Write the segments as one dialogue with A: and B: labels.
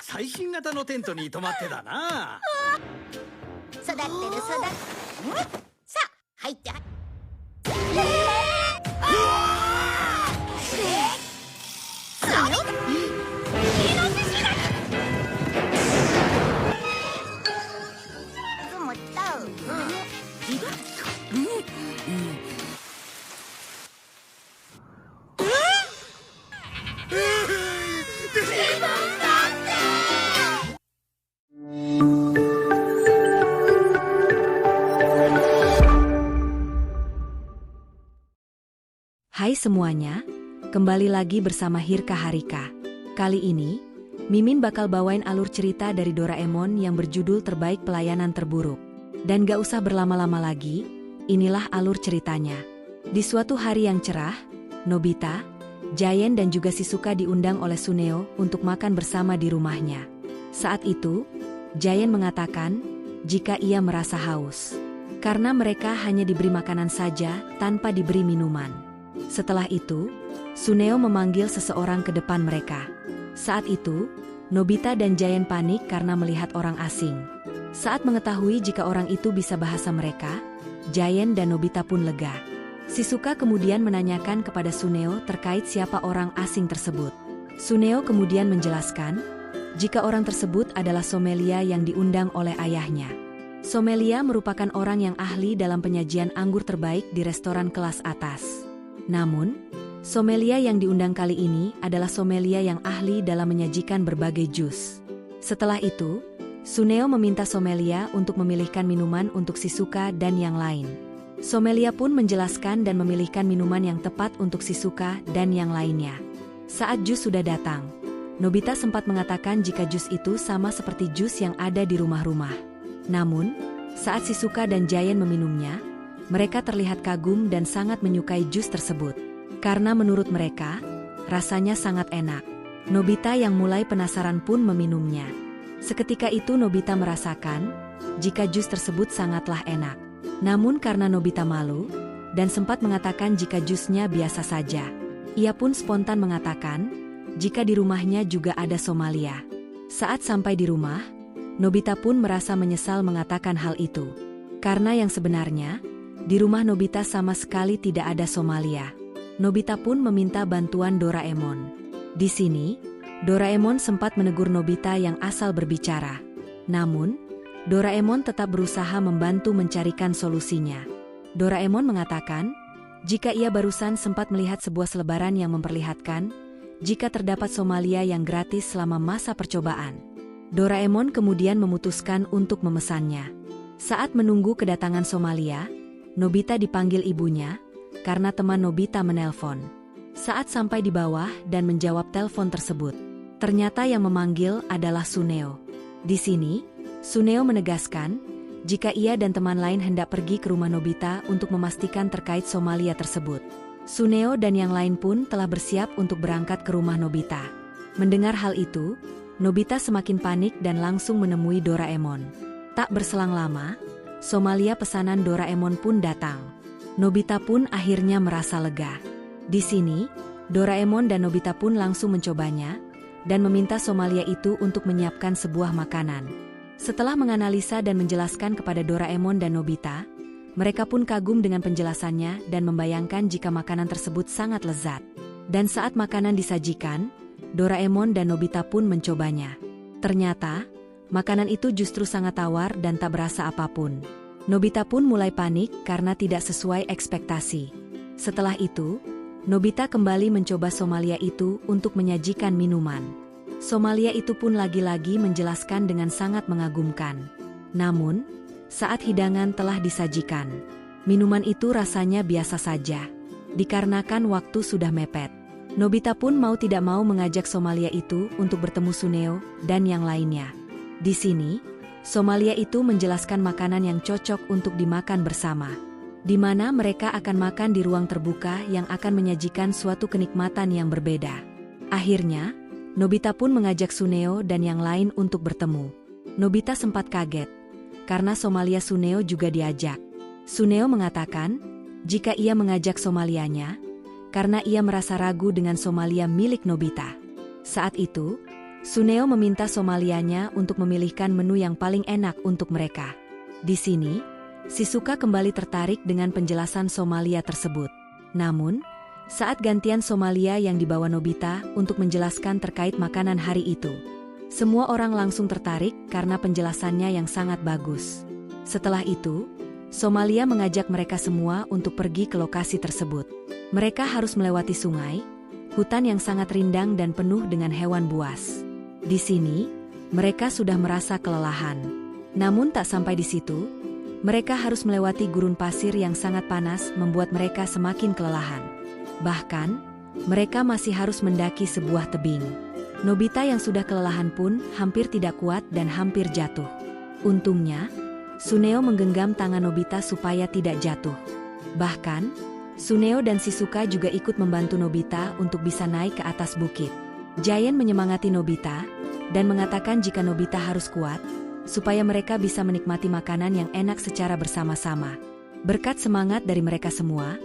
A: 最新型のテントに泊まってたな。
B: 育ってるさあ入って
C: Hai semuanya, kembali lagi bersama Hirka Harika. Kali ini, Mimin bakal bawain alur cerita dari Doraemon yang berjudul Terbaik Pelayanan Terburuk. Dan gak usah berlama-lama lagi, inilah alur ceritanya. Di suatu hari yang cerah, Nobita, Giant dan juga Shizuka diundang oleh Suneo untuk makan bersama di rumahnya. Saat itu, Giant mengatakan jika ia merasa haus. Karena mereka hanya diberi makanan saja tanpa diberi minuman. Setelah itu, Suneo memanggil seseorang ke depan mereka. Saat itu, Nobita dan Giant panik karena melihat orang asing. Saat mengetahui jika orang itu bisa bahasa mereka, Giant dan Nobita pun lega. Shizuka kemudian menanyakan kepada Suneo terkait siapa orang asing tersebut. Suneo kemudian menjelaskan jika orang tersebut adalah sommelier yang diundang oleh ayahnya. Sommelier merupakan orang yang ahli dalam penyajian anggur terbaik di restoran kelas atas. Namun, sommelier yang diundang kali ini adalah sommelier yang ahli dalam menyajikan berbagai jus. Setelah itu, Suneo meminta sommelier untuk memilihkan minuman untuk Shizuka dan yang lain. Sommelier pun menjelaskan dan memilihkan minuman yang tepat untuk Shizuka dan yang lainnya. Saat jus sudah datang, Nobita sempat mengatakan jika jus itu sama seperti jus yang ada di rumah-rumah. Namun, saat Shizuka dan Giant meminumnya, mereka terlihat kagum dan sangat menyukai jus tersebut. Karena menurut mereka, rasanya sangat enak. Nobita yang mulai penasaran pun meminumnya. Seketika itu Nobita merasakan jika jus tersebut sangatlah enak. Namun karena Nobita malu dan sempat mengatakan jika jusnya biasa saja, ia pun spontan mengatakan jika di rumahnya juga ada sommelier. Saat sampai di rumah, Nobita pun merasa menyesal mengatakan hal itu. Karena yang sebenarnya, di rumah Nobita sama sekali tidak ada sommelier. Nobita pun meminta bantuan Doraemon. Di sini, Doraemon sempat menegur Nobita yang asal berbicara. Namun, Doraemon tetap berusaha membantu mencarikan solusinya. Doraemon mengatakan, jika ia barusan sempat melihat sebuah selebaran yang memperlihatkan jika terdapat sommelier yang gratis selama masa percobaan. Doraemon kemudian memutuskan untuk memesannya. Saat menunggu kedatangan sommelier, Nobita dipanggil ibunya, karena teman Nobita menelpon. Saat sampai di bawah dan menjawab telepon tersebut, ternyata yang memanggil adalah Suneo. Di sini, Suneo menegaskan, jika ia dan teman lain hendak pergi ke rumah Nobita untuk memastikan terkait sommelier tersebut. Suneo dan yang lain pun telah bersiap untuk berangkat ke rumah Nobita. Mendengar hal itu, Nobita semakin panik dan langsung menemui Doraemon. Tak berselang lama, sommelier pesanan Doraemon pun datang. Nobita pun akhirnya merasa lega. Di sini, Doraemon dan Nobita pun langsung mencobanya dan meminta sommelier itu untuk menyiapkan sebuah makanan. Setelah menganalisa dan menjelaskan kepada Doraemon dan Nobita, mereka pun kagum dengan penjelasannya dan membayangkan jika makanan tersebut sangat lezat. Dan saat makanan disajikan, Doraemon dan Nobita pun mencobanya. Ternyata, makanan itu justru sangat tawar dan tak berasa apapun. Nobita pun mulai panik karena tidak sesuai ekspektasi. Setelah itu, Nobita kembali mencoba sommelier itu untuk menyajikan minuman. Sommelier itu pun lagi-lagi menjelaskan dengan sangat mengagumkan. Namun, saat hidangan telah disajikan, minuman itu rasanya biasa saja. Dikarenakan waktu sudah mepet, Nobita pun mau tidak mau mengajak sommelier itu untuk bertemu Suneo dan yang lainnya. Di sini, sommelier itu menjelaskan makanan yang cocok untuk dimakan bersama, di mana mereka akan makan di ruang terbuka yang akan menyajikan suatu kenikmatan yang berbeda. Akhirnya, Nobita pun mengajak Suneo dan yang lain untuk bertemu. Nobita sempat kaget, karena sommelier Suneo juga diajak. Suneo mengatakan, jika ia mengajak sommeliernya, karena ia merasa ragu dengan sommelier milik Nobita. Saat itu, Suneo meminta Somalianya untuk memilihkan menu yang paling enak untuk mereka. Di sini, Shizuka kembali tertarik dengan penjelasan Somalia tersebut. Namun, saat gantian Somalia yang dibawa Nobita untuk menjelaskan terkait makanan hari itu, semua orang langsung tertarik karena penjelasannya yang sangat bagus. Setelah itu, Somalia mengajak mereka semua untuk pergi ke lokasi tersebut. Mereka harus melewati sungai, hutan yang sangat rindang dan penuh dengan hewan buas. Di sini, mereka sudah merasa kelelahan. Namun tak sampai di situ, mereka harus melewati gurun pasir yang sangat panas membuat mereka semakin kelelahan. Bahkan, mereka masih harus mendaki sebuah tebing. Nobita yang sudah kelelahan pun hampir tidak kuat dan hampir jatuh. Untungnya, Suneo menggenggam tangan Nobita supaya tidak jatuh. Bahkan, Suneo dan Shizuka juga ikut membantu Nobita untuk bisa naik ke atas bukit. Giant menyemangati Nobita dan mengatakan jika Nobita harus kuat, supaya mereka bisa menikmati makanan yang enak secara bersama-sama. Berkat semangat dari mereka semua,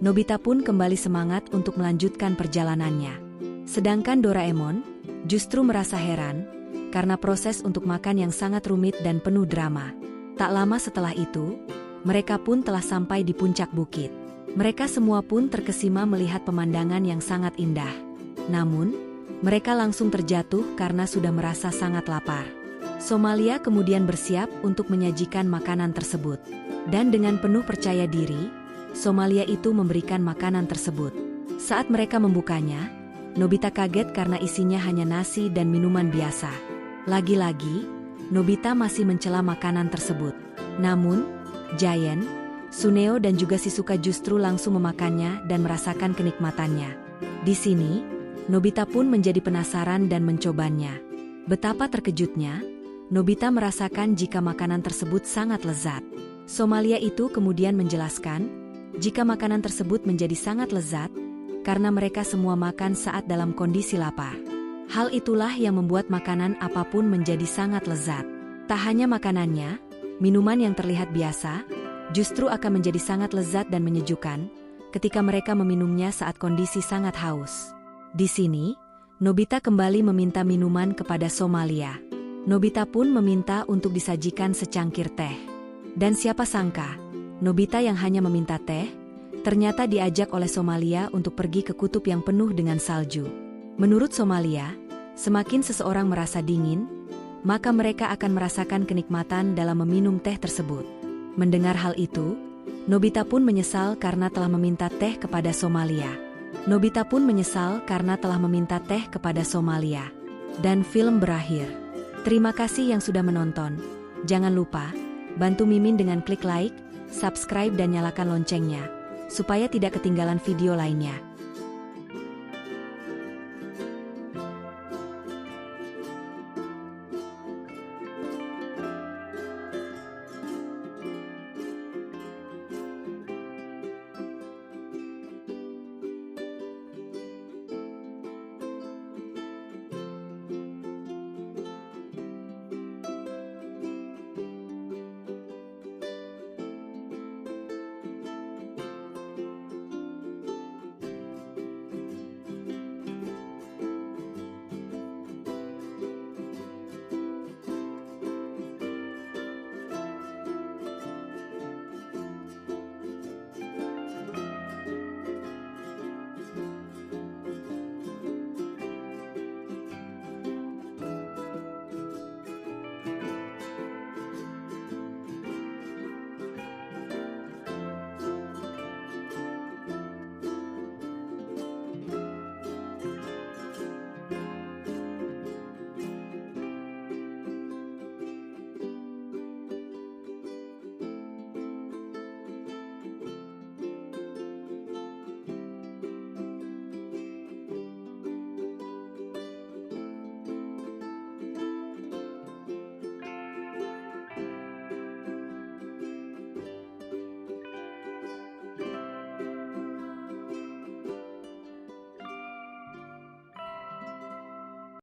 C: Nobita pun kembali semangat untuk melanjutkan perjalanannya. Sedangkan Doraemon justru merasa heran karena proses untuk makan yang sangat rumit dan penuh drama. Tak lama setelah itu, mereka pun telah sampai di puncak bukit. Mereka semua pun terkesima melihat pemandangan yang sangat indah. Namun, mereka langsung terjatuh karena sudah merasa sangat lapar. Somalia kemudian bersiap untuk menyajikan makanan tersebut. Dan dengan penuh percaya diri, Somalia itu memberikan makanan tersebut. Saat mereka membukanya, Nobita kaget karena isinya hanya nasi dan minuman biasa. Lagi-lagi, Nobita masih mencela makanan tersebut. Namun, Giant, Suneo dan juga Shizuka justru langsung memakannya dan merasakan kenikmatannya. Di sini, Nobita pun menjadi penasaran dan mencobanya. Betapa terkejutnya, Nobita merasakan jika makanan tersebut sangat lezat. Somalia itu kemudian menjelaskan, jika makanan tersebut menjadi sangat lezat, karena mereka semua makan saat dalam kondisi lapar. Hal itulah yang membuat makanan apapun menjadi sangat lezat. Tak hanya makanannya, minuman yang terlihat biasa, justru akan menjadi sangat lezat dan menyejukkan, ketika mereka meminumnya saat kondisi sangat haus. Di sini, Nobita kembali meminta minuman kepada Somalia. Nobita pun meminta untuk disajikan secangkir teh. Dan siapa sangka, Nobita yang hanya meminta teh, ternyata diajak oleh Somalia untuk pergi ke kutub yang penuh dengan salju. Menurut Somalia, semakin seseorang merasa dingin, maka mereka akan merasakan kenikmatan dalam meminum teh tersebut. Mendengar hal itu, Nobita pun menyesal karena telah meminta teh kepada Somalia. Nobita pun menyesal karena telah meminta teh kepada Somalia. Dan film berakhir. Terima kasih yang sudah menonton. Jangan lupa, bantu Mimin dengan klik like, subscribe dan nyalakan loncengnya, supaya tidak ketinggalan video lainnya.